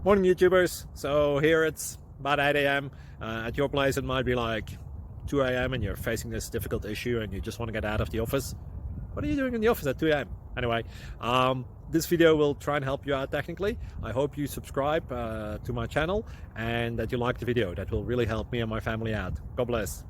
Morning YouTubers. So here it's about 8 a.m. At your place it might be like 2 a.m. and you're facing this difficult issue and you just want to get out of the office. What are you doing in the office at 2 a.m.? Anyway, this video will try and help you out technically. I hope you subscribe to my channel and that you like the video. That will really help me and my family out. God bless.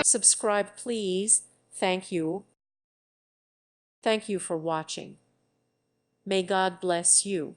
Subscribe, please. Thank you. Thank you for watching. May God bless you.